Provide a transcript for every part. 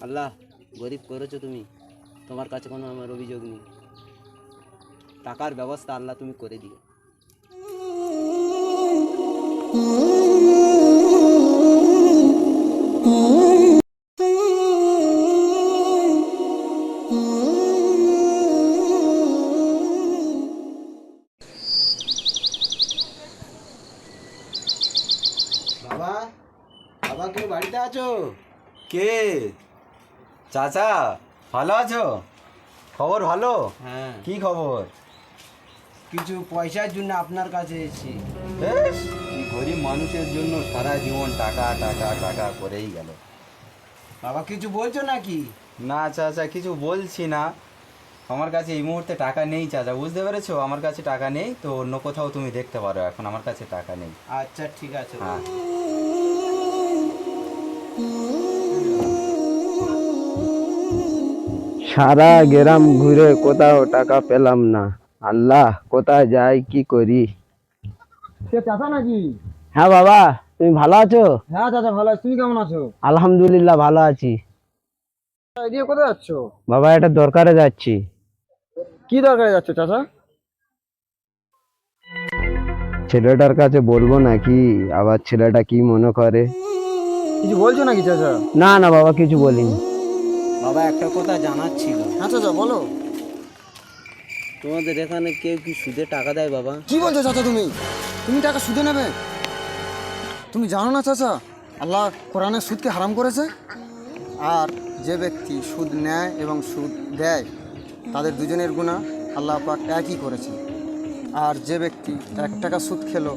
আল্লাহ গরিব করেছো তুমি, তোমার কাছে কোনো আমার অভিযোগ নেই। টাকার ব্যবস্থা আল্লাহ তুমি করে দিও। বাবা, বাবা তুমি বাড়িতে আছো? কে? চাচা, ভালো আছো? খবর ভালো? হ্যাঁ, কি খবর? কিছু পয়সার জন্য আপনার কাছে এসেছি। বেশ, এই গরিব মানুষের জন্য সারা জীবন টাকা টাকা টাকা করেই গেল। বাবা কিছু বলছো নাকি? না চাচা, কিছু বলছি না। আমার কাছে এই মুহূর্তে টাকা নেই চাচা, বুঝতে পেরেছো? আমার কাছে টাকা নেই, তো অন্য কোথাও তুমি দেখতে পারো, এখন আমার কাছে টাকা নেই। আচ্ছা ঠিক আছে। হ্যাঁ। সারা গ্রাম ঘুরে কোথাও টাকা পেলাম না। আল্লাহ, কোথায় যাই কি করি? সে চাচা নাকি? হ্যাঁ বাবা, তুমি ভালো আছো? হ্যাঁ চাচা ভালো আছি, তুমি কেমন আছো? আলহামদুলিল্লাহ ভালো আছি। এদিকে কোথায় যাচ্ছ? বাবা, এটা দরকারে যাচ্ছি। কি দরকারে যাচ্ছ চাচা? ছেলেটার কাছে বলবো নাকি, আবার ছেলেটা কি মনে করে? কিছু বলছো নাকি চাচা? না না বাবা, কিছু বলিনি। বাবা একটা কথা জানার ছিল। হ্যাঁ চাচা বলো। তোমাদের এখানে কেউ কি সুদে টাকা দেয় বাবা? কি বলছো চাচা তুমি? তুমি টাকা সুদে নেবে? তুমি জানো না চাচা, আল্লাহ কোরআনে সুদকে হারাম করেছে। আর যে ব্যক্তি সুদ নেয় এবং সুদ দেয় তাদের দুজনের গুনাহ আল্লাহ পাক একই করেছে। আর যে ব্যক্তি 1 টাকা সুদ খেলো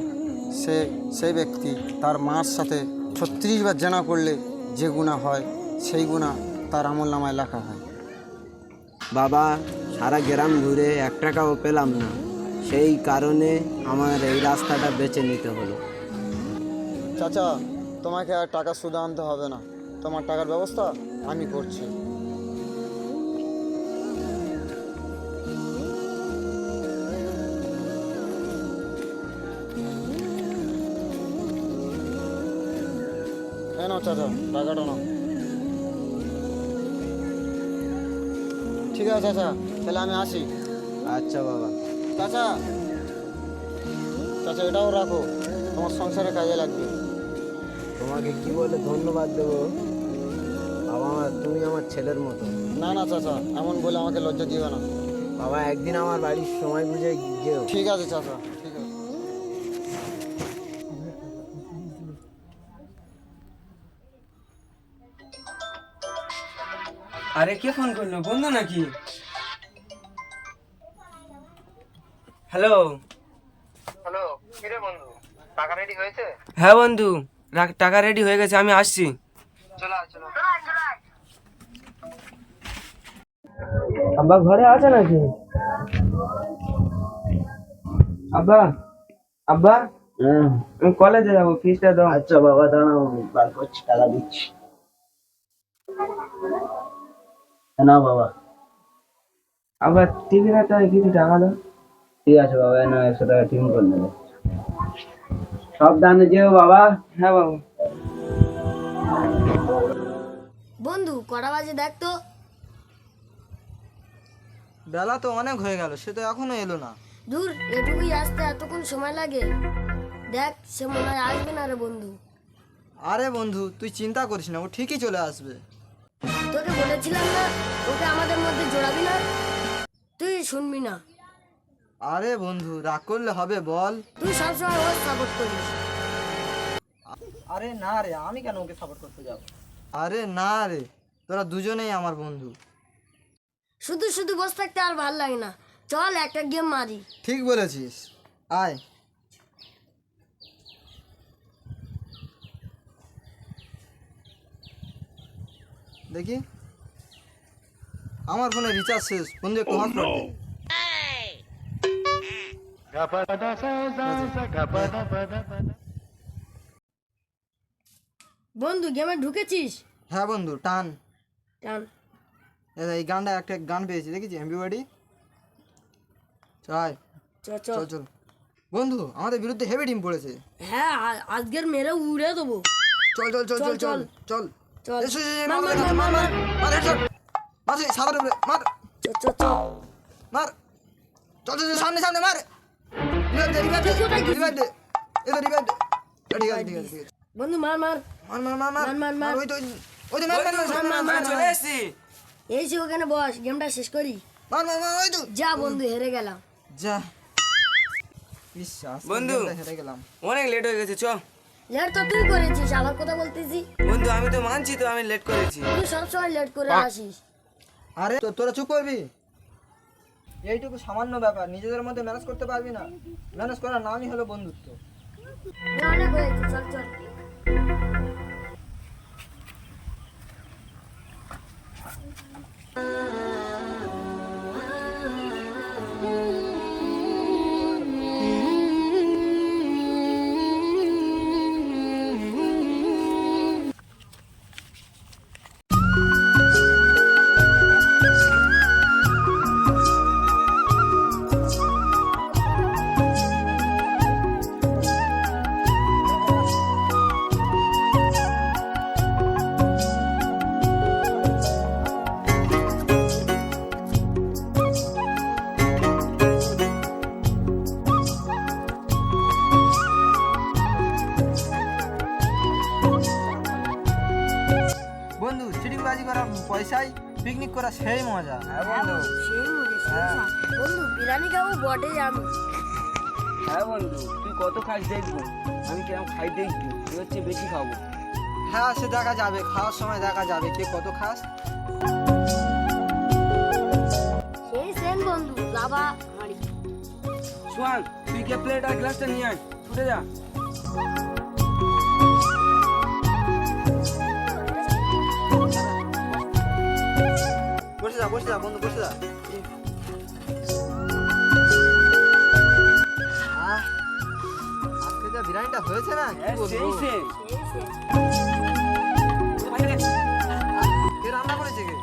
সেই ব্যক্তি তার মার সাথে 36 বার জেনা করলে যে গুনাহ হয় সেই গুনাহ তার আমল নামায় লেখা হয়। বাবা সারা গ্রাম ঘুরে 1 টাকাও পেলাম না, সেই কারণে আমার এই রাস্তাটা বেছে নিতে হলো। চাচা, তোমাকে আর টাকা সুদ আনতে হবে না, তোমার টাকার ব্যবস্থা আমি করছি। নাও চাচা, টাকাটা নাও। ঠিক আছে চাচা, তাহলে আমি আসি। আচ্ছা বাবা। চাচা চাচা এটাও রাখো, তোমার সংসারে কাজে লাগবে। তোমাকে কি বলে ধন্যবাদ দেবো বাবা, তুমি আমার ছেলের মতো। না না চাচা, এমন বলে আমাকে লজ্জা দিবে না। বাবা একদিন আমার বাড়ির সময় বুঝে যেও। ঠিক আছে চাচা, ঠিক আছে। আরে কে ফোন করলো? বন্ধু নাকি? হ্যালো হ্যালো, কিরে বন্ধু, টাকা রেডি হয়েছে? হ্যাঁ বন্ধু, টাকা রেডি হয়ে গেছে, আমি আসছি। চলো চলো। আব্বা ঘরে আছে নাকি? আব্বা আব্বা আমি কলেজে যাবো, ফিসটা দাও। আচ্ছা বাবা দাঁড়াও, বার করছি, টাকা দিচ্ছি। না বাবা। আব্বা টিভি রাখতে কিছু টাকা দাও। ঠিক আছে বাবা, না 100 টাকা টিফিন করে নেবে। সাবধানে যেও বাবা। হ্যাঁ বাবু। বন্ধু কটা বাজে দেখ তো। বেলা তো অনেক হয়ে গেল, সে তো এখনো এলো না। দূর, এটুকুই আসতে এতক্ষণ সময় লাগে? দেখ, সে মনে হয় আসবে না রে বন্ধু। আরে বন্ধু, তুই চিন্তা করিস না, ও ঠিকই চলে আসবে। তোকে বলেছিলাম না ওকে আমাদের মধ্যে জোড়াবি না, তুই শুনবি না। আরে বন্ধু, রাগ করলে হবে বল? তুই সবসময় ওর সাপোর্ট করিস। আরে না রে, আমি কেন ওকে সাপোর্ট করতে যাব? আরে না রে, তোরা দুজনেই আমার বন্ধু। শুধু শুধু বসে থাকতে আর ভাল লাগে না, চল একটা গেম মারি। ঠিক বলেছিস, আয়। দেখি, আমার ফোনে রিচার্জ শেষ, বন্ধু একটু হটস্পট দে। বন্ধু গেমে ঢুকেছিস? হ্যাঁ বন্ধু, টান। টান। এই গানটা, একটা গান পেয়েছি, দেখেছি এমবিবাডি। চাই, চ চ। চল চল। বন্ধু আমাদের বিরুদ্ধে হেভি টিম পড়েছে। হ্যাঁ, আজকের মেরে উড়ে দেবো। চল চল চল চল চল চল। চ চল এই, মার মার, মার মার মার মার, headshot। মার, সেই সাদার উপরে, মার, চল চল চল মার। চল, চল, চল, সামনে, সামনে, মার। Revive দে, revive দে, তুই কোথায় গেছিস? revive দে। এই তো revive দে। ঠিক আছে, ঠিক আছে, ঠিক আছে। বন্ধু মার মার মার, মার, মার, মার। মার, মার, মার। ওই তো, ওই তো, মার, মার, মার, মার, মার, মার, মার, এই যে ওখানে বস গেমটা শেষ করি মার, মার, মার, ওই তো। যা বন্ধু হেরে গেলাম যা। ইস, আজকে বন্ধু। গেমটা হেরে গেলাম। অনেক লেট হয়ে গেছে চ লেট তো তুই করেছিস আমার কথা বলতেছি বন্ধু আমি তো মানছি তো আমি লেট করেছি তুই সবসময় লেট করে আসিস আরে তোরা চুপ করবি। এইটুকু সামান্য ব্যাপার নিজেদের মধ্যে ম্যানেজ করতে পারবি না? ম্যানেজ করার নামই হলো বন্ধুত্ব। অনেক হয়েছে চল চল বন্ধু চিটিংবাজি করা পয়সায় পিকনিক করা সেই মজা। সেই মজা, সেই মজা। বন্ধু বিরিয়ানি খাবো বটে আমি হ্যাঁ বন্ধু তুই কত খাস দেখবো, আমি কিরম খাই দেখবি, তুই হচ্ছে বেশি খাবো। হ্যাঁ সে দেখা যাবে, খাওয়ার সময় দেখা যাবে কে কত খাস। সেই সেম বন্ধু বাবা হাঁড়ি সোহান তুই কে প্লেট আর গ্লাসটা নিয়ে আয়, ছুটে যা। বসে যা বন্ধু, বসে যা। আহ, আজকে যা বিরিয়ানিটা হয়েছে না কি বলবো। সেই সে সেই সেম কে রান্না করেছে কে?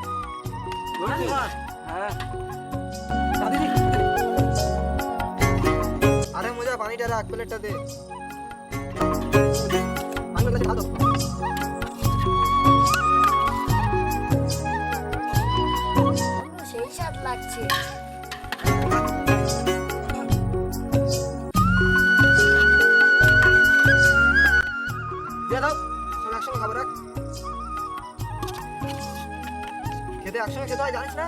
হ্যাঁ আরে মজা পানিটা রাখ, প্লেটটা দে। পানি বলে খা দাও। বন্ধু সেই স্বাদ লাগছে দিয়ে দাও, সব একসঙ্গে খাবো, রাখ। খেতে একসঙ্গে খেতে হয় জানিস না?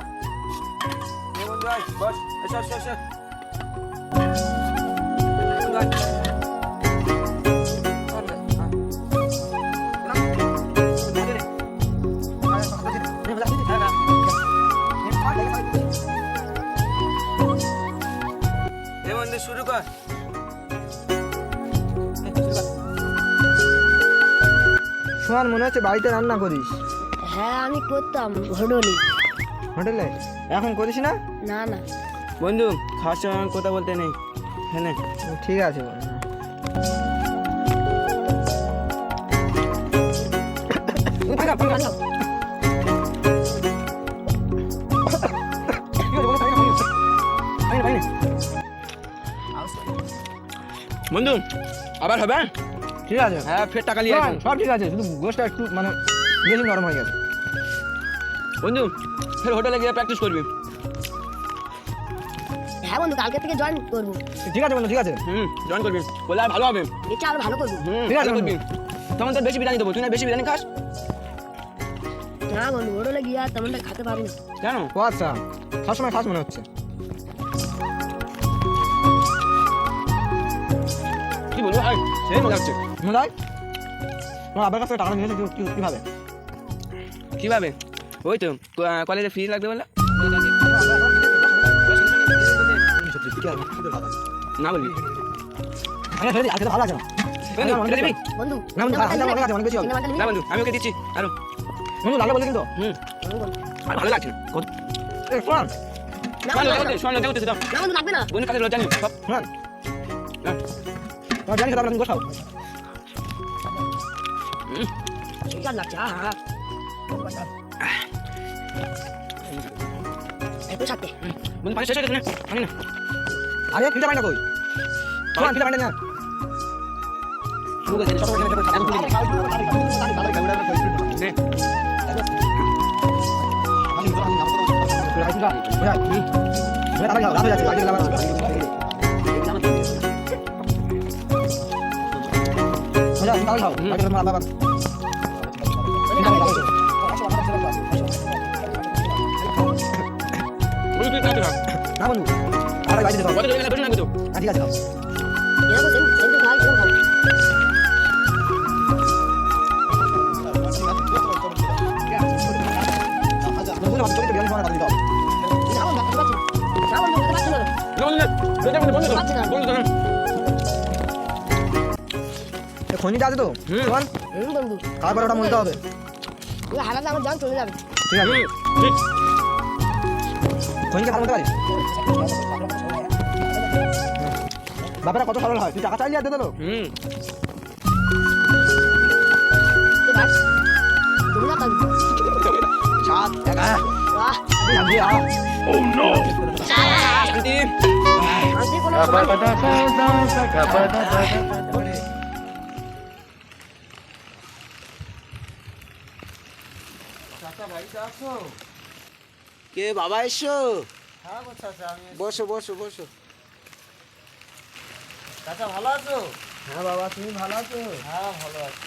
এই বন্ধু আয় বস, এসো এসো এসো। বন্ধু আয়। এই বন্ধু শুরু কর। সোহান মনে হচ্ছে বাড়িতে রান্না করিস। হ্যাঁ আমি করতাম হোটেলে হোটেলে এখন করিস না? না না বন্ধু খাওয়ার সময় আমার কথা বলতে নেই, হ্যাঁ না? ঠিক আছে বন্ধু। বন্ধু আবার হবে? ঠিক আছে, হ্যাঁ ফের টাকা নিয়ে আসবো। সব ঠিক আছে, শুধু গোষ্ঠটা একটু মানে বেশি নরম হয়ে গেছে। বন্ধু ফের হোটেলে গিয়ে প্র্যাকটিস করবি। হ্যাঁ বন্ধু কালকে থেকে জয়েন করবো ঠিক আছে বন্ধু, ঠিক আছে। জয়েন করবি, বলে আর ভালো হবে। এটা আরো ভালো করবো ঠিক আছে ভালো বন্ধু। করবি। তখন তোর বেশি বিরিয়ানি দেবো, তুই না বেশি বিরিয়ানি খাস না বন্ধু হোটেলে গিয়ে আর তেমনটা খেতে পারি না কেন? ও আচ্ছা, খাস সময় খাস মনে হচ্ছে। কি বলবো, আয় সেই মজা হচ্ছে। মনে হয় তোমার আবার কাছে টাকা নিয়েছে কিভাবে? কিভাবে? ওই তো কলেজে ফিজ লাগবে বলে না বলবি। ভালো আছে না? বন্ধু এটা দিবি? বন্ধু না বন্ধু, অনেক আছে, অনেক বেশি হবে। না বন্ধু আমি ওকে দিচ্ছি আরো। বন্ধু লাগলে বলে কিন্তু। আর ভালো লাগছে না। শোন, শোন দেখতে দাও না বন্ধু লাগবে না বন্ধু কাছে লজ্জা নেই সব। শোন, তোমার জানি খেতে তুমি গোস খাও। সেই স্বাদ লাগছে আহা একটু সাথে বন্ধু পানি শেষ হয়ে গেছে না, পানি না। আরে ফিল্টার পানি না কই? শোন, ফিল্টার পানি না। নে এরকম সেন্টু খাই এরকম খাবো। খনিটা আছে তো বন্ধু খাওয়ার পরে ওটা মলতে হবে তুই হারাতে আমার জান চলে যাবে। ঠিক আছে খনিকে ভালো মলতে পারিস বাবারা কত সরল হয় তুই টাকা চাইলি আর দিয়ে দিলো তো বাস তুমি না পাবি। সাত টাকা বাহ শান্তি আমি কোনো কে বাবা এসো? হ্যাঁ গো চাচা, আমি বসো বসো বসো। চাচা ভালো আছো? হ্যাঁ বাবা, তুমি ভালো আছো? হ্যাঁ ভালো আছি।